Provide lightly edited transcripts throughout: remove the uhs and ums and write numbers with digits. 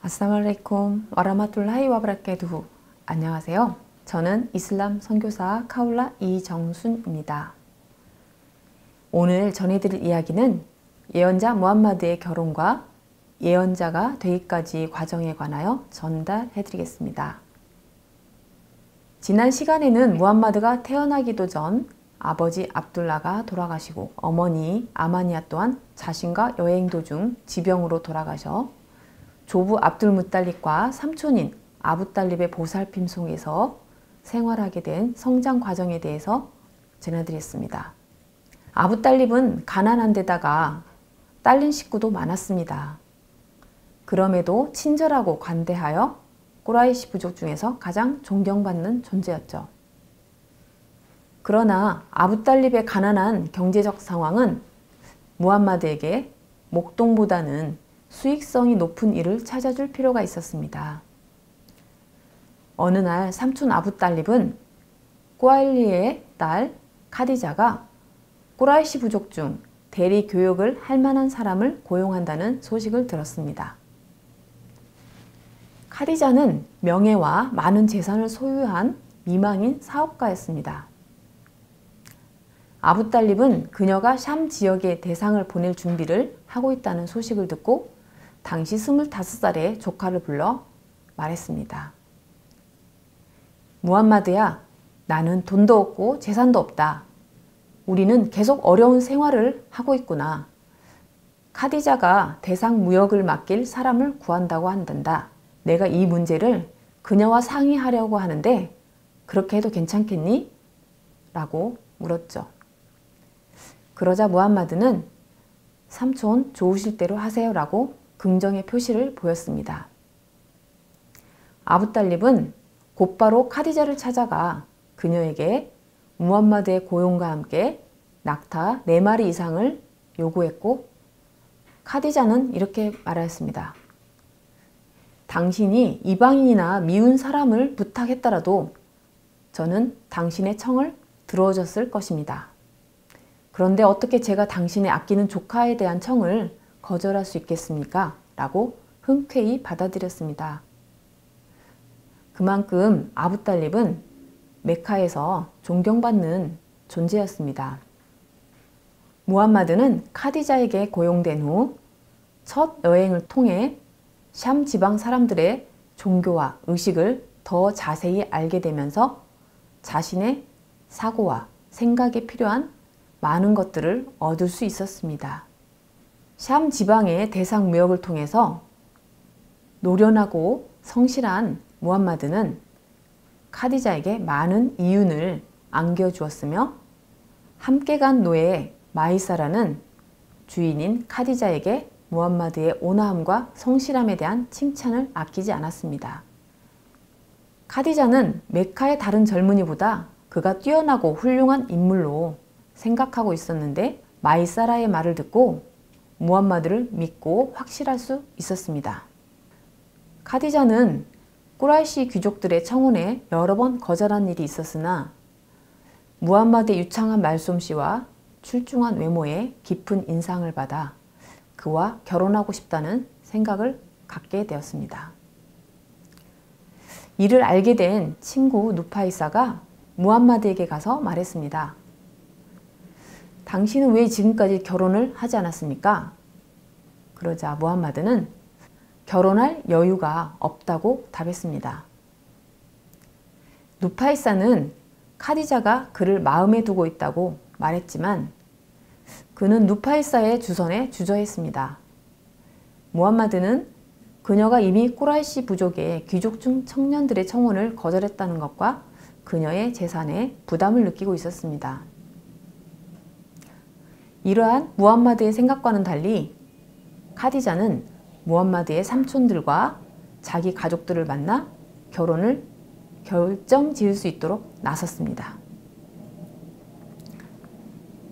아스살라무알레이쿰 와라마툴라히 와바라카투후. 안녕하세요. 저는 이슬람 선교사 카울라 이정순입니다. 오늘 전해드릴 이야기는 예언자 무함마드의 결혼과 예언자가 되기까지 과정에 관하여 전달해드리겠습니다. 지난 시간에는 무함마드가 태어나기도 전 아버지 압둘라가 돌아가시고 어머니 아마니아 또한 자신과 여행 도중 지병으로 돌아가셔 조부 압둘무딸립과 삼촌인 아부딸립의 보살핌 속에서 생활하게 된 성장 과정에 대해서 전해드렸습니다. 아부딸립은 가난한 데다가 딸린 식구도 많았습니다. 그럼에도 친절하고 관대하여 꾸라이시 부족 중에서 가장 존경받는 존재였죠. 그러나 아부딸립의 가난한 경제적 상황은 무함마드에게 목동보다는 수익성이 높은 일을 찾아줄 필요가 있었습니다. 어느 날 삼촌 아부딸립은 꾸아일리의 딸 카디자가 꾸라이시 부족 중 대리 교육을 할 만한 사람을 고용한다는 소식을 들었습니다. 카디자는 명예와 많은 재산을 소유한 미망인 사업가였습니다. 아부딸립은 그녀가 샴 지역에 대상을 보낼 준비를 하고 있다는 소식을 듣고 당시 25살의 조카를 불러 말했습니다. 무함마드야, 나는 돈도 없고 재산도 없다. 우리는 계속 어려운 생활을 하고 있구나. 카디자가 대상 무역을 맡길 사람을 구한다고 한단다. 내가 이 문제를 그녀와 상의하려고 하는데 그렇게 해도 괜찮겠니? 라고 물었죠. 그러자 무함마드는 삼촌 좋으실 대로 하세요 라고 긍정의 표시를 보였습니다. 아부딸립은 곧바로 카디자를 찾아가 그녀에게 무함마드의 고용과 함께 낙타 4마리 이상을 요구했고 카디자는 이렇게 말하였습니다. 당신이 이방인이나 미운 사람을 부탁했더라도 저는 당신의 청을 들어줬을 것입니다. 그런데 어떻게 제가 당신의 아끼는 조카에 대한 청을 거절할 수 있겠습니까? 라고 흔쾌히 받아들였습니다. 그만큼 아부딸립은 메카에서 존경받는 존재였습니다. 무함마드는 카디자에게 고용된 후 첫 여행을 통해 샴 지방 사람들의 종교와 의식을 더 자세히 알게 되면서 자신의 사고와 생각에 필요한 많은 것들을 얻을 수 있었습니다. 샴 지방의 대상 무역을 통해서 노련하고 성실한 무함마드는 카디자에게 많은 이윤을 안겨주었으며 함께 간 노예 마이사라는 주인인 카디자에게 무함마드의 온화함과 성실함에 대한 칭찬을 아끼지 않았습니다. 카디자는 메카의 다른 젊은이보다 그가 뛰어나고 훌륭한 인물로 생각하고 있었는데 마이사라의 말을 듣고 무함마드를 믿고 확실할 수 있었습니다. 카디자는 꾸라이시 귀족들의 청혼에 여러 번 거절한 일이 있었으나 무함마드의 유창한 말솜씨와 출중한 외모에 깊은 인상을 받아 그와 결혼하고 싶다는 생각을 갖게 되었습니다. 이를 알게 된 친구 누파이사가 무함마드에게 가서 말했습니다. 당신은 왜 지금까지 결혼을 하지 않았습니까? 그러자 무함마드는 결혼할 여유가 없다고 답했습니다. 누파이사는 카디자가 그를 마음에 두고 있다고 말했지만 그는 누파이사의 주선에 주저했습니다. 무함마드는 그녀가 이미 꾸라이시 부족의 귀족중 청년들의 청혼을 거절했다는 것과 그녀의 재산에 부담을 느끼고 있었습니다. 이러한 무함마드의 생각과는 달리 카디자는 무함마드의 삼촌들과 자기 가족들을 만나 결혼을 결정지을 수 있도록 나섰습니다.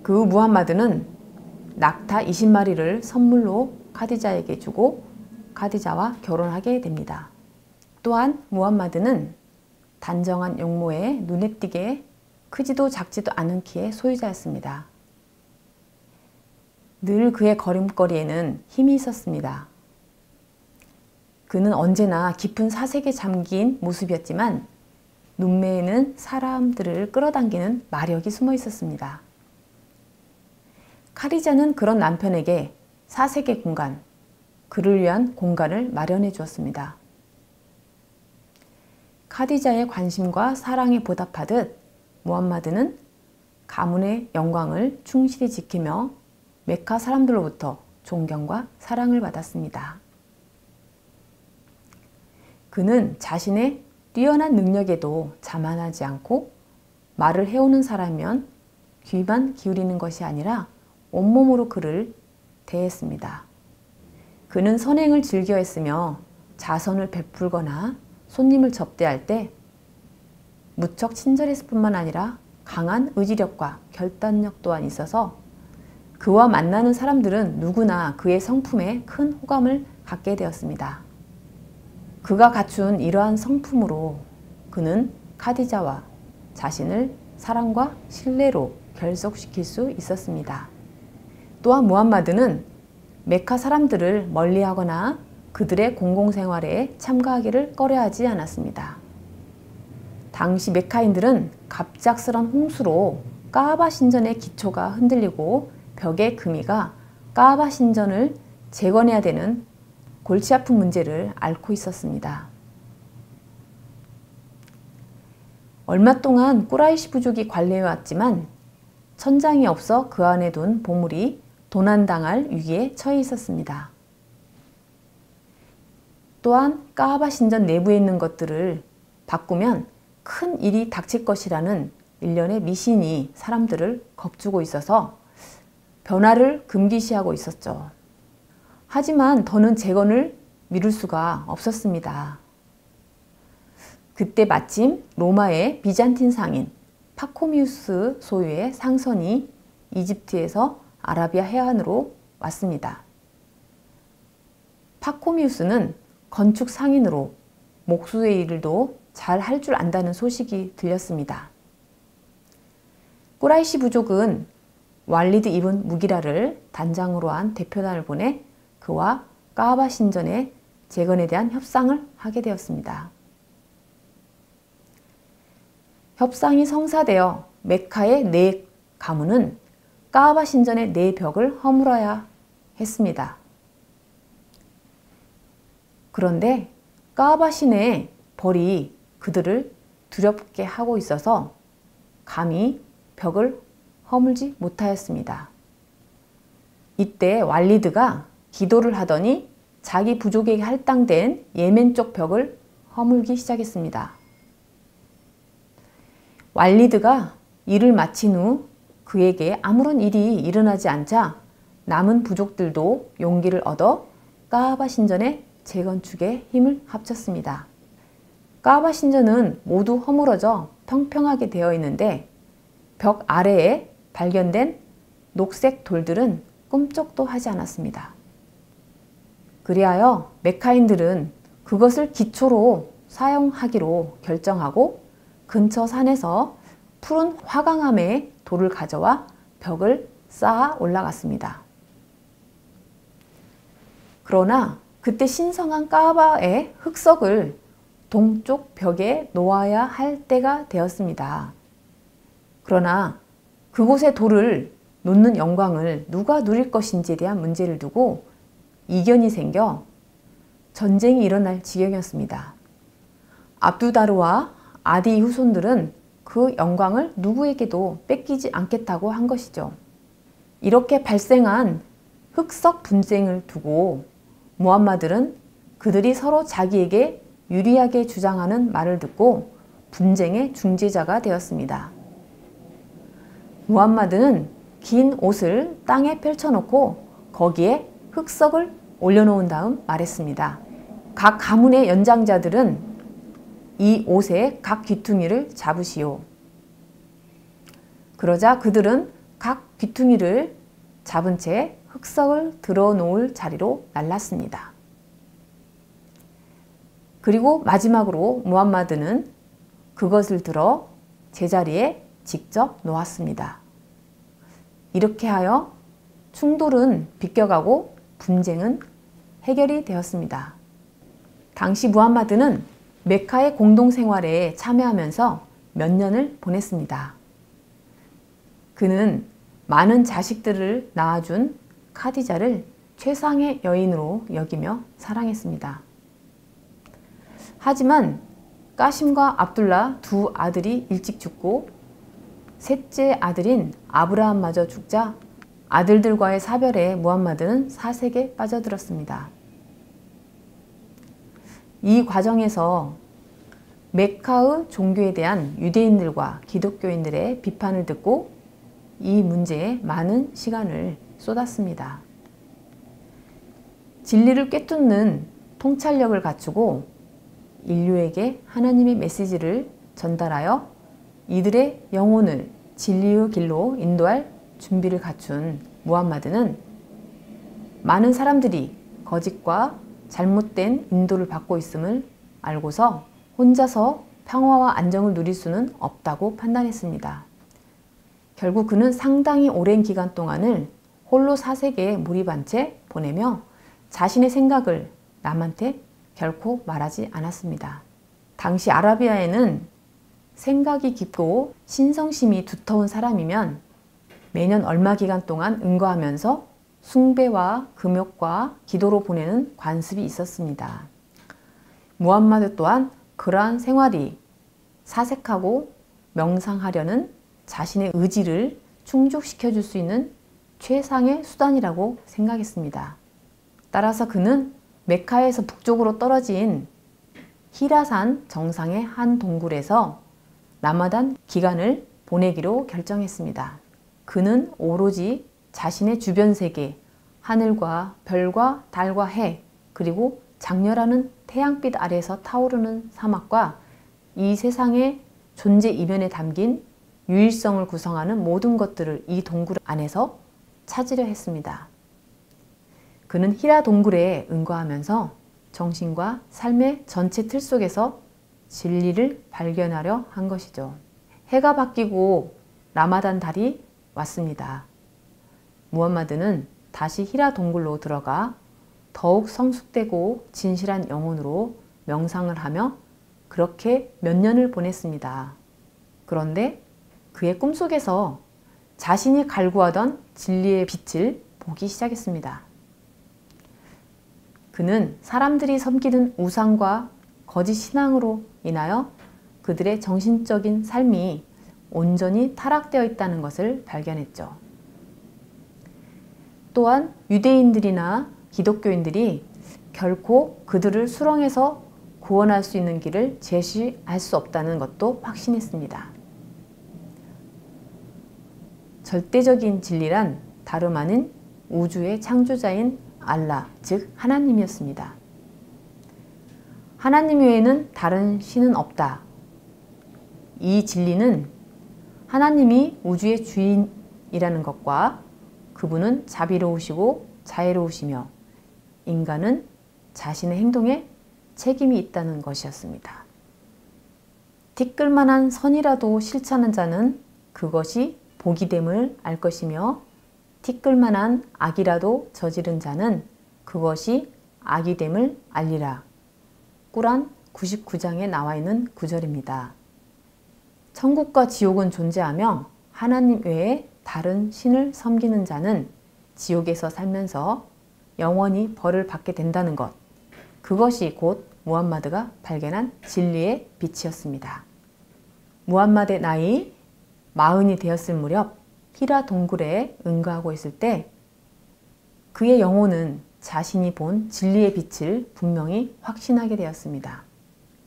그 후 무함마드는 낙타 20마리를 선물로 카디자에게 주고 카디자와 결혼하게 됩니다. 또한 무함마드는 단정한 용모에 눈에 띄게 크지도 작지도 않은 키의 소유자였습니다. 늘 그의 걸음걸이에는 힘이 있었습니다. 그는 언제나 깊은 사색에 잠긴 모습이었지만 눈매에는 사람들을 끌어당기는 마력이 숨어 있었습니다. 카디자는 그런 남편에게 사색의 공간, 그를 위한 공간을 마련해 주었습니다. 카디자의 관심과 사랑에 보답하듯 무함마드는 가문의 영광을 충실히 지키며 메카 사람들로부터 존경과 사랑을 받았습니다. 그는 자신의 뛰어난 능력에도 자만하지 않고 말을 해오는 사람이면 귀만 기울이는 것이 아니라 온몸으로 그를 대했습니다. 그는 선행을 즐겨했으며 자선을 베풀거나 손님을 접대할 때 무척 친절했을 뿐만 아니라 강한 의지력과 결단력 또한 있어서 그와 만나는 사람들은 누구나 그의 성품에 큰 호감을 갖게 되었습니다. 그가 갖춘 이러한 성품으로 그는 카디자와 자신을 사랑과 신뢰로 결속시킬 수 있었습니다. 또한 무함마드는 메카 사람들을 멀리하거나 그들의 공공생활에 참가하기를 꺼려하지 않았습니다. 당시 메카인들은 갑작스런 홍수로 까바 신전의 기초가 흔들리고 벽의 금이가 까바 신전을 재건해야 되는 골치 아픈 문제를 앓고 있었습니다. 얼마 동안 꾸라이시 부족이 관리해왔지만 천장이 없어 그 안에 둔 보물이 도난당할 위기에 처해 있었습니다. 또한 까바 신전 내부에 있는 것들을 바꾸면 큰 일이 닥칠 것이라는 일련의 미신이 사람들을 겁주고 있어서 변화를 금기시하고 있었죠. 하지만 더는 재건을 미룰 수가 없었습니다. 그때 마침 로마의 비잔틴 상인 파코미우스 소유의 상선이 이집트에서 아라비아 해안으로 왔습니다. 파코미우스는 건축 상인으로 목수의 일도 잘 할 줄 안다는 소식이 들렸습니다. 꾸라이시 부족은 왈리드 이븐 무기라를 단장으로 한 대표단을 보내 그와 까바 신전의 재건에 대한 협상을 하게 되었습니다. 협상이 성사되어 메카의 네 가문은 까바 신전의 네 벽을 허물어야 했습니다. 그런데 까바 신의 벌이 그들을 두렵게 하고 있어서 감히 벽을 허물지 못하였습니다. 이때 왈리드가 기도를 하더니 자기 부족에게 할당된 예멘 쪽 벽을 허물기 시작했습니다. 왈리드가 일을 마친 후 그에게 아무런 일이 일어나지 않자 남은 부족들도 용기를 얻어 까바 신전의 재건축에 힘을 합쳤습니다. 까바 신전은 모두 허물어져 평평하게 되어 있는데 벽 아래에 발견된 녹색 돌들은 꿈쩍도 하지 않았습니다. 그리하여 메카인들은 그것을 기초로 사용하기로 결정하고 근처 산에서 푸른 화강암의 돌을 가져와 벽을 쌓아 올라갔습니다. 그러나 그때 신성한 까바의 흑석을 동쪽 벽에 놓아야 할 때가 되었습니다. 그러나 그곳에 돌을 놓는 영광을 누가 누릴 것인지에 대한 문제를 두고 이견이 생겨 전쟁이 일어날 지경이었습니다. 압두다르와 아디의 후손들은 그 영광을 누구에게도 뺏기지 않겠다고 한 것이죠. 이렇게 발생한 흑석 분쟁을 두고 무함마드는 그들이 서로 자기에게 유리하게 주장하는 말을 듣고 분쟁의 중재자가 되었습니다. 무함마드는 긴 옷을 땅에 펼쳐놓고 거기에 흑석을 올려놓은 다음 말했습니다. 각 가문의 연장자들은 이 옷의 각 귀퉁이를 잡으시오. 그러자 그들은 각 귀퉁이를 잡은 채 흑석을 들어놓을 자리로 날랐습니다. 그리고 마지막으로 무함마드는 그것을 들어 제자리에 직접 놓았습니다. 이렇게 하여 충돌은 비껴가고 분쟁은 해결이 되었습니다. 당시 무함마드는 메카의 공동생활에 참여하면서 몇 년을 보냈습니다. 그는 많은 자식들을 낳아준 카디자를 최상의 여인으로 여기며 사랑했습니다. 하지만 까심과 압둘라 두 아들이 일찍 죽고 셋째 아들인 아브라함마저 죽자 아들들과의 사별에 무함마드는 사색에 빠져들었습니다. 이 과정에서 메카의 종교에 대한 유대인들과 기독교인들의 비판을 듣고 이 문제에 많은 시간을 쏟았습니다. 진리를 꿰뚫는 통찰력을 갖추고 인류에게 하나님의 메시지를 전달하여 이들의 영혼을 진리의 길로 인도할 준비를 갖춘 무함마드는 많은 사람들이 거짓과 잘못된 인도를 받고 있음을 알고서 혼자서 평화와 안정을 누릴 수는 없다고 판단했습니다. 결국 그는 상당히 오랜 기간 동안을 홀로 사색에 몰입한 채 보내며 자신의 생각을 남한테 결코 말하지 않았습니다. 당시 아라비아에는 생각이 깊고 신성심이 두터운 사람이면 매년 얼마 기간 동안 응거하면서 숭배와 금욕과 기도로 보내는 관습이 있었습니다. 무함마드 또한 그러한 생활이 사색하고 명상하려는 자신의 의지를 충족시켜 줄 수 있는 최상의 수단이라고 생각했습니다. 따라서 그는 메카에서 북쪽으로 떨어진 히라산 정상의 한 동굴에서 라마단 기간을 보내기로 결정했습니다. 그는 오로지 자신의 주변 세계, 하늘과 별과 달과 해, 그리고 장렬하는 태양빛 아래에서 타오르는 사막과 이 세상의 존재 이면에 담긴 유일성을 구성하는 모든 것들을 이 동굴 안에서 찾으려 했습니다. 그는 히라 동굴에 응거하면서 정신과 삶의 전체 틀 속에서 진리를 발견하려 한 것이죠. 해가 바뀌고 라마단 달이 왔습니다. 무함마드는 다시 히라 동굴로 들어가 더욱 성숙되고 진실한 영혼으로 명상을 하며 그렇게 몇 년을 보냈습니다. 그런데 그의 꿈속에서 자신이 갈구하던 진리의 빛을 보기 시작했습니다. 그는 사람들이 섬기는 우상과 거짓 신앙으로 인하여 그들의 정신적인 삶이 온전히 타락되어 있다는 것을 발견했죠. 또한 유대인들이나 기독교인들이 결코 그들을 수렁에서 구원할 수 있는 길을 제시할 수 없다는 것도 확신했습니다. 절대적인 진리란 다름 아닌 우주의 창조자인 알라, 즉 하나님이었습니다. 하나님 외에는 다른 신은 없다. 이 진리는 하나님이 우주의 주인이라는 것과 그분은 자비로우시고 자애로우시며 인간은 자신의 행동에 책임이 있다는 것이었습니다. 티끌만한 선이라도 실천한 자는 그것이 복이됨을 알 것이며 티끌만한 악이라도 저지른 자는 그것이 악이됨을 알리라. 꾸란 99장에 나와 있는 구절입니다. 천국과 지옥은 존재하며 하나님 외에 다른 신을 섬기는 자는 지옥에서 살면서 영원히 벌을 받게 된다는 것. 그것이 곧 무함마드가 발견한 진리의 빛이었습니다. 무함마드의 나이 40이 되었을 무렵 히라 동굴에 응거하고 있을 때 그의 영혼은 자신이 본 진리의 빛을 분명히 확신하게 되었습니다.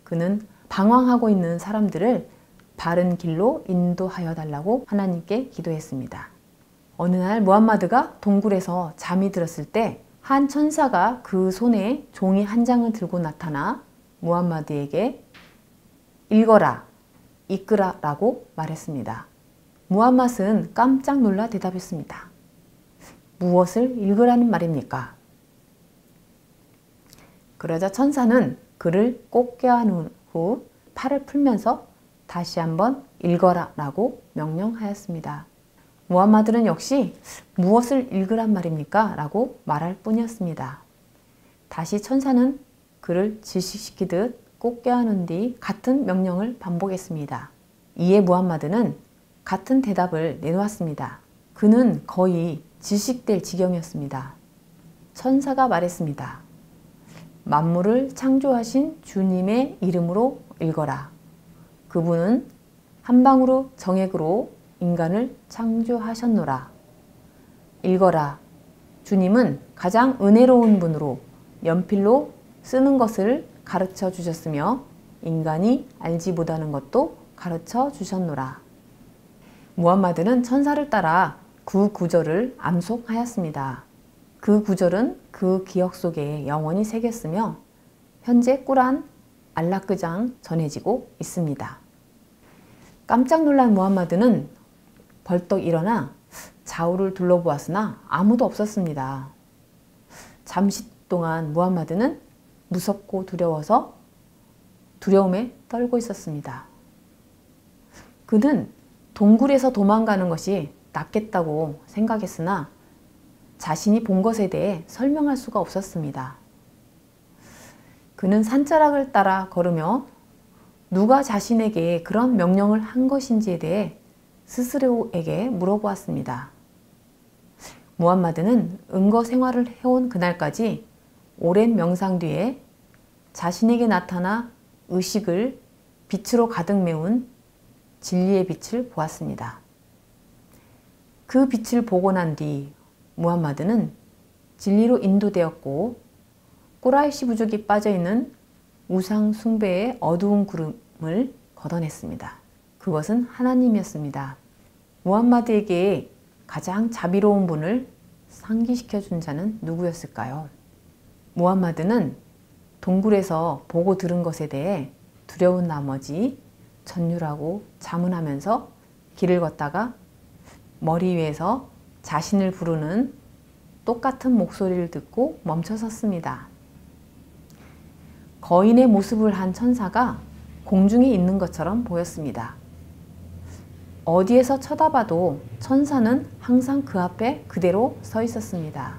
그는 방황하고 있는 사람들을 바른 길로 인도하여 달라고 하나님께 기도했습니다. 어느 날 무함마드가 동굴에서 잠이 들었을 때 한 천사가 그 손에 종이 한 장을 들고 나타나 무함마드에게 읽어라, 이끄라 라고 말했습니다. 무함마드는 깜짝 놀라 대답했습니다. 무엇을 읽으라는 말입니까? 그러자 천사는 그를 꼭 껴안은 후 팔을 풀면서 다시 한번 읽어라 라고 명령하였습니다. 무함마드는 역시 무엇을 읽으란 말입니까? 라고 말할 뿐이었습니다. 다시 천사는 그를 질식시키듯 꼭 껴안은 뒤 같은 명령을 반복했습니다. 이에 무함마드는 같은 대답을 내놓았습니다. 그는 거의 질식될 지경이었습니다. 천사가 말했습니다. 만물을 창조하신 주님의 이름으로 읽어라. 그분은 한 방울의 정액으로 인간을 창조하셨노라. 읽어라. 주님은 가장 은혜로운 분으로 연필로 쓰는 것을 가르쳐 주셨으며 인간이 알지 못하는 것도 가르쳐 주셨노라. 무함마드는 천사를 따라 그 구절을 암송하였습니다. 그 구절은 그 기억 속에 영원히 새겼으며 현재 꾸란 알라크장 전해지고 있습니다. 깜짝 놀란 무함마드는 벌떡 일어나 좌우를 둘러보았으나 아무도 없었습니다. 잠시 동안 무함마드는 무섭고 두려워서 두려움에 떨고 있었습니다. 그는 동굴에서 도망가는 것이 낫겠다고 생각했으나 자신이 본 것에 대해 설명할 수가 없었습니다. 그는 산자락을 따라 걸으며 누가 자신에게 그런 명령을 한 것인지에 대해 스스로에게 물어보았습니다. 무함마드는 은거 생활을 해온 그날까지 오랜 명상 뒤에 자신에게 나타나 의식을 빛으로 가득 메운 진리의 빛을 보았습니다. 그 빛을 보고 난 뒤 무함마드는 진리로 인도되었고 꾸라이시 부족이 빠져있는 우상 숭배의 어두운 구름을 걷어냈습니다. 그것은 하나님이었습니다. 무함마드에게 가장 자비로운 분을 상기시켜 준 자는 누구였을까요? 무함마드는 동굴에서 보고 들은 것에 대해 두려운 나머지 전율하고 자문하면서 길을 걷다가 머리 위에서 자신을 부르는 똑같은 목소리를 듣고 멈춰 섰습니다. 거인의 모습을 한 천사가 공중에 있는 것처럼 보였습니다. 어디에서 쳐다봐도 천사는 항상 그 앞에 그대로 서 있었습니다.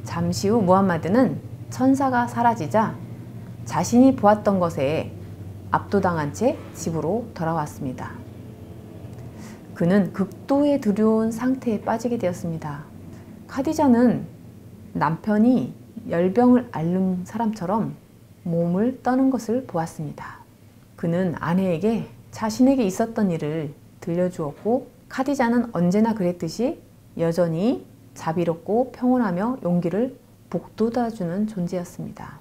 잠시 후 무함마드는 천사가 사라지자 자신이 보았던 것에 압도당한 채 집으로 돌아왔습니다. 그는 극도의 두려운 상태에 빠지게 되었습니다. 카디자는 남편이 열병을 앓는 사람처럼 몸을 떠는 것을 보았습니다. 그는 아내에게 자신에게 있었던 일을 들려주었고 카디자는 언제나 그랬듯이 여전히 자비롭고 평온하며 용기를 북돋아주는 존재였습니다.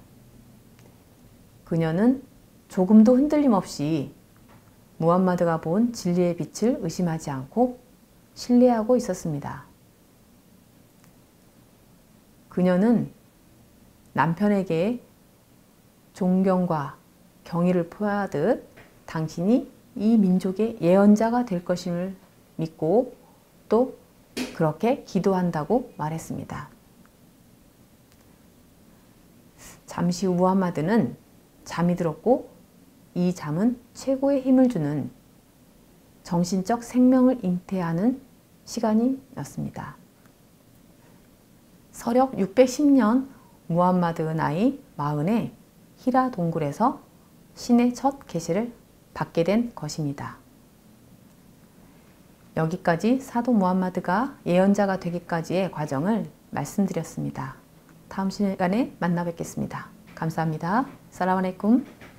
그녀는 조금도 흔들림 없이 무함마드가 본 진리의 빛을 의심하지 않고 신뢰하고 있었습니다. 그녀는 남편에게 존경과 경의를 표하듯 당신이 이 민족의 예언자가 될 것임을 믿고 또 그렇게 기도한다고 말했습니다. 잠시 후 무함마드는 잠이 들었고 이 잠은 최고의 힘을 주는 정신적 생명을 잉태하는 시간이었습니다. 서력 610년 무함마드의 나이 40에 히라 동굴에서 신의 첫 계시를 받게 된 것입니다. 여기까지 사도 무함마드가 예언자가 되기까지의 과정을 말씀드렸습니다. 다음 시간에 만나 뵙겠습니다. 감사합니다. 살라말레이쿰.